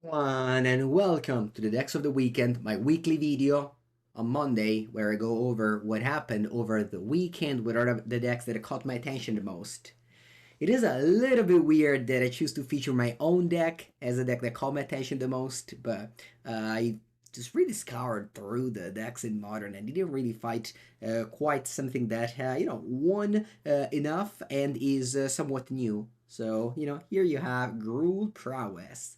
Everyone, and welcome to the Decks of the Weekend, my weekly video on Monday where I go over what happened over the weekend with all of the decks that caught my attention the most. It is a little bit weird that I choose to feature my own deck as a deck that caught my attention the most, but I just really scoured through the decks in Modern and didn't really fight quite something that, won enough and is somewhat new. So, here you have Gruul Prowess.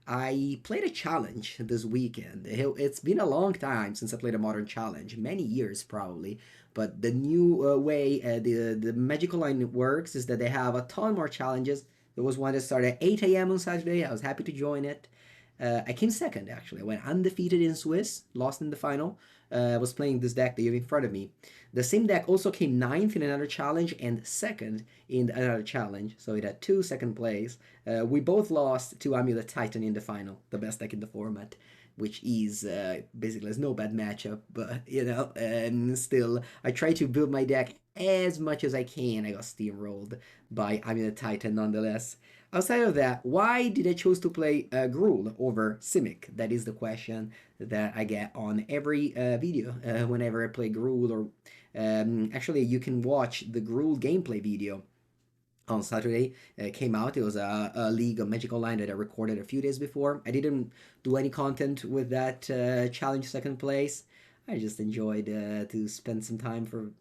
I played a challenge this weekend. It's been a long time since I played a modern challenge, many years probably. But the new way the Magical Line works is that they have a ton more challenges. There was one that started at 8 a.m. on Saturday. I was happy to join it. I came second actually. I went undefeated in Swiss, lost in the final. I was playing this deck that you have in front of me. The same deck also came ninth in another challenge and second in another challenge. So it had two second place. We both lost to Amulet Titan in the final, the best deck in the format, which is basically there's no bad matchup, but and still I try to build my deck as much as I can. I got steamrolled by Amulet Titan nonetheless. Outside of that, why did I choose to play Gruul over Simic? That is the question that I get on every video whenever I play Gruul. Or actually, you can watch the Gruul gameplay video on Saturday. Came out. It was a League of Magic Online that I recorded a few days before. I didn't do any content with that challenge second place. I just enjoyed to spend some time for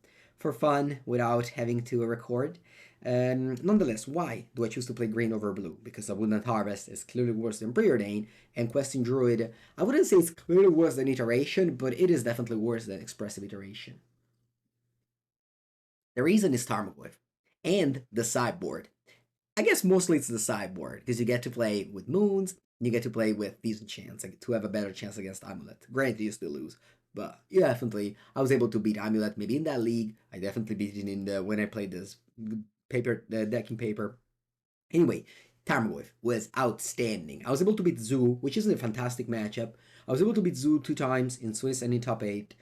fun without having to record. Nonetheless, why do I choose to play green over blue? Because Abundant Harvest is clearly worse than Preordain, and Questing Druid, I wouldn't say it's clearly worse than Iteration, but it is definitely worse than Expressive Iteration. The reason is Tarmogoyf and the sideboard. I guess mostly it's the sideboard, because you get to play with Moons, you get to play with decent chance to have a better chance against Amulet. Granted, you still lose, but yeah, definitely, I was able to beat Amulet maybe in that league. I definitely beat it in the when I played this decking paper. Anyway, Tarmogoyf was outstanding. I was able to beat Zoo, which isn't a fantastic matchup. I was able to beat Zoo 2 times in Swiss and in top 8.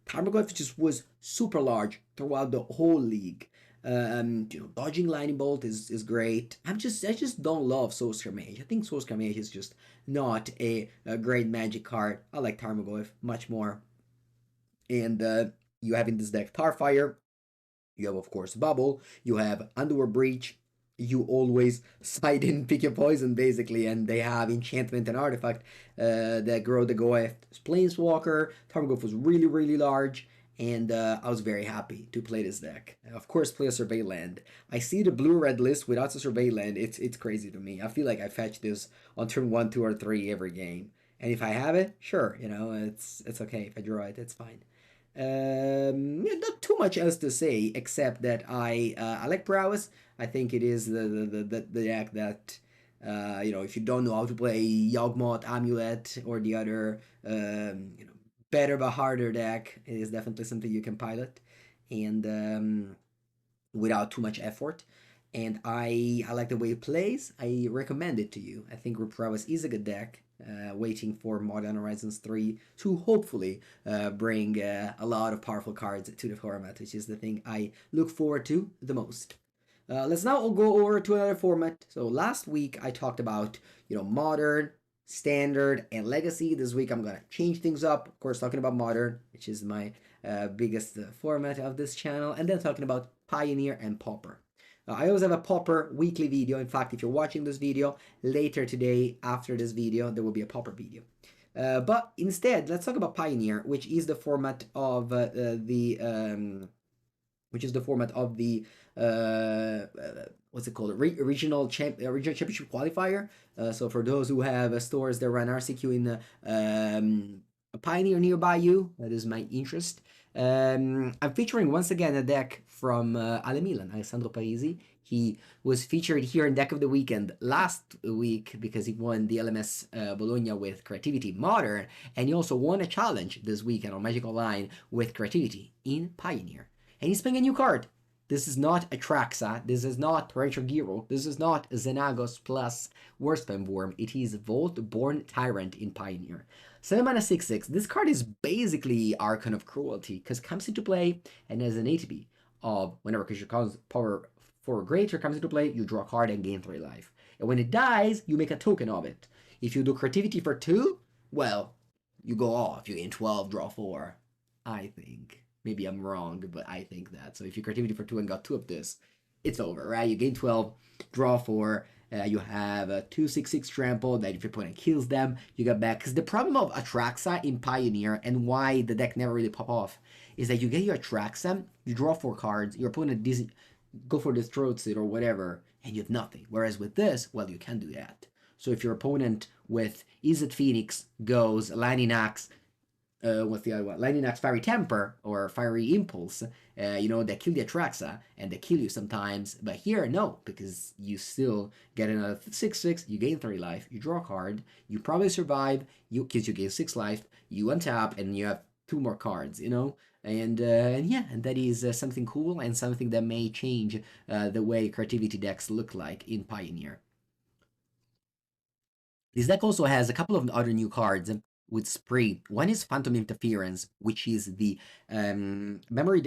Tarmogoyf just was super large throughout the whole league. Dodging Lightning Bolt is great. I just don't love Sorcerer Mage. I think Sorcerer Mage is just not a great magic card. I like Tarmogoyf much more. And you have in this deck Tarfire. You have, of course, Bubble. You have Underworld Breach. You always side in pick your poison, basically, and they have Enchantment and Artifact that grow the Goeth Planeswalker. Tarmogoyf was really, really large, and I was very happy to play this deck. Of course, play a Survey Land. I see the blue-red list without a Survey Land. It's crazy to me. I feel like I fetch this on turn 1, 2, or 3 every game. And if I have it, sure, it's okay. If I draw it, it's fine. Yeah, not too much else to say except that I like Prowess. I think it is the deck that if you don't know how to play Yawgmoth, Amulet, or the other better but harder deck, it is definitely something you can pilot, and without too much effort. And I like the way it plays. I recommend it to you. I think Root Prowess is a good deck. Waiting for Modern Horizons 3 to hopefully bring a lot of powerful cards to the format, which is the thing I look forward to the most. Let's now go over to another format. So last week I talked about Modern, Standard, and Legacy. This week I'm gonna change things up. Of course, talking about Modern, which is my biggest format of this channel, and then talking about Pioneer and Pauper. I always have a Pauper weekly video. In fact, if you're watching this video later today, after this video, there will be a Pauper video. But instead, let's talk about Pioneer, which is the format of what's it called? Regional championship qualifier. So for those who have stores that run RCQ in a Pioneer nearby you, that is my interest. I'm featuring once again a deck from Ale Milan, Alessandro Parisi. He was featured here in Deck of the Weekend last week because he won the LMS Bologna with Creativity Modern, and he also won a challenge this weekend on Magic Online with Creativity in Pioneer. And he's playing a new card. This is not Atraxa, this is not Torrential Giro, this is not Xenagos plus Worstfam Worm, it is Vault-Born Tyrant in Pioneer. 7 mana 6/6, this card is basically Archon of Cruelty, because it comes into play and has an ATB of whenever creature power 4 greater comes into play, you draw a card and gain 3 life. And when it dies, you make a token of it. If you do creativity for 2, well, you go off. You gain 12, draw 4. I think. Maybe I'm wrong, but I think that. So if you creativity for 2 and got 2 of this, it's over, right? You gain 12, draw 4. You have a 2/6/6 trample that if your opponent kills them, you get back. Because the problem of Atraxa in Pioneer and why the deck never really pop off is that you get your Atraxa, you draw 4 cards, your opponent doesn't go for the throat sit or whatever, and you have nothing. Whereas with this, well, you can do that. So if your opponent with Izzet Phoenix goes Lightning Axe, what's the other one? Lightning Axe Fiery Temper or Fiery Impulse, they kill the Atraxa and they kill you sometimes. But here, no, because you still get another 6/6, you gain 3 life, you draw a card, you probably survive, because you gain 6 life, you untap, and you have 2 more cards, And that is something cool and something that may change the way creativity decks look like in Pioneer. This deck also has a couple of other new cards with Spree. One is Phantom Interference, which is the memory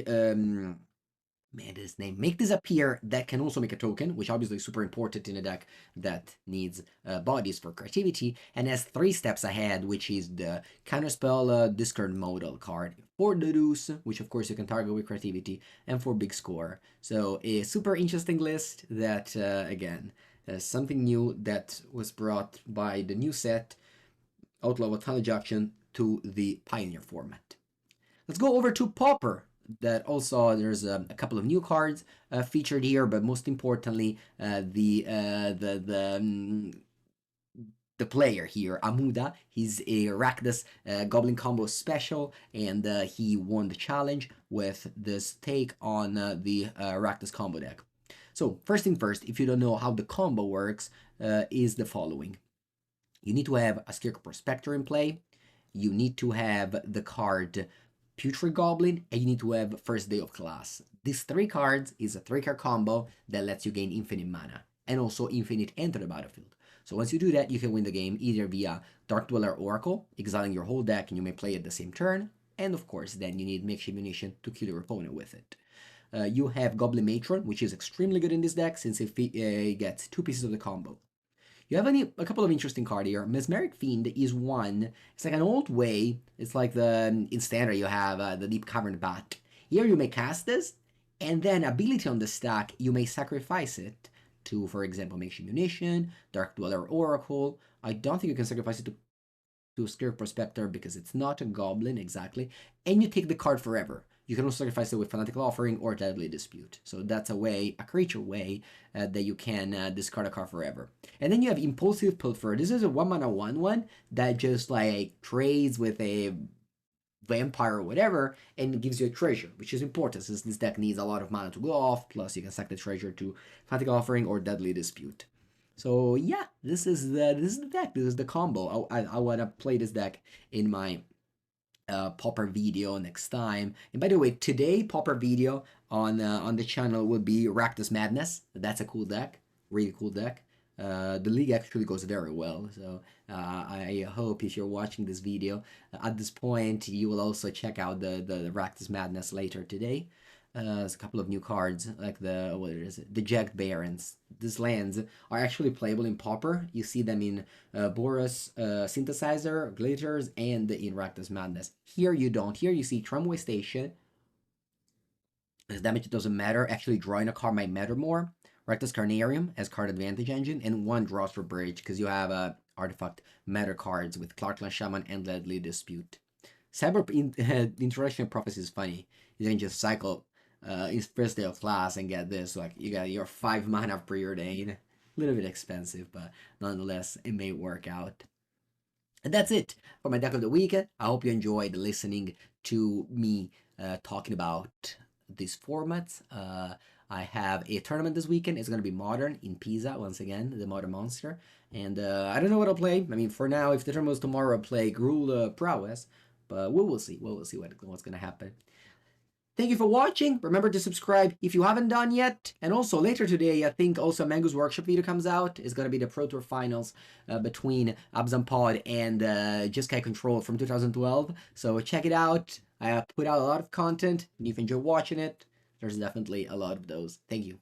his name. Make disappear that can also make a token, which obviously is super important in a deck that needs bodies for creativity, and has 3 steps ahead, which is the counterspell discard modal card for Deduce, which of course you can target with creativity, and for Big Score. So a super interesting list that, again, something new that was brought by the new set, Outlaw of Tunnel Junction, to the Pioneer format. Let's go over to Pauper. That also there's a couple of new cards featured here, but most importantly, the player here, Amuda. He's a Rakdos Goblin combo special, and he won the challenge with this take on the Rakdos combo deck. So first thing first, if you don't know how the combo works, is the following. You need to have a Scarecrow Prospector in play. You need to have the card Putrid Goblin, and you need to have First Day of Class. These 3 cards is a 3-card combo that lets you gain infinite mana, and also infinite enter the battlefield. So once you do that, you can win the game either via Dark Dweller Oracle, exiling your whole deck and you may play it the same turn, and of course then you need makeshift munition to kill your opponent with it. You have Goblin Matron, which is extremely good in this deck since it gets 2 pieces of the combo. You have a couple of interesting cards here. Mesmeric Fiend is one. It's like an old way. It's like in standard you have the Deep Cavern Bat. Here you may cast this, and then ability on the stack, you may sacrifice it to, for example, Makeshift Munition, Dark Dweller Oracle. I don't think you can sacrifice it to Scarecrow Prospector because it's not a goblin exactly. And you take the card forever. You can also sacrifice it with Fanatical Offering or Deadly Dispute. So that's a creature way that you can discard a card forever. And then you have Impulsive Pilfer. This is a 1-mana 1/1 that just like trades with a vampire or whatever and gives you a treasure, which is important since this deck needs a lot of mana to go off. Plus you can sack the treasure to Fanatical Offering or Deadly Dispute. So yeah, this is the deck. This is the combo. I want to play this deck in my Pauper video next time. And by the way, today Pauper video on the channel will be Rakdos Madness. That's a cool deck, really cool deck. The league actually goes very well, so I hope if you're watching this video at this point, you will also check out the Rakdos Madness later today. There's a couple of new cards, like the Jagged Barons. These lands are actually playable in Pauper. You see them in Boros Synthesizer, Glitters, and in Rakdos Madness. Here you don't. Here you see Tramway Station. The damage doesn't matter. Actually, drawing a card might matter more. Rakdos Carnarium as card advantage engine, and 1 draws for Bridge, because you have artifact matter cards with Clarkland Shaman and Deadly Dispute. Cyber Introduction Prophecy is funny. You can just cycle in First Day of Class and get this. Like, you got your 5 mana Preordain. A little bit expensive, but nonetheless, it may work out. And that's it for my deck of the week. I hope you enjoyed listening to me talking about these formats. I have a tournament this weekend. It's going to be Modern in Pisa, once again, the Modern Monster. And I don't know what I'll play. I mean, for now, if the tournament was tomorrow, I'll play Gruul Prowess. But we will see. What's going to happen. Thank you for watching. Remember to subscribe if you haven't done yet. And also later today, I think also Mango's workshop video comes out. It's going to be the Pro Tour finals between Abzampod and Jeskai Control from 2012. So check it out. I put out a lot of content. And if you enjoy watching it, there's definitely a lot of those. Thank you.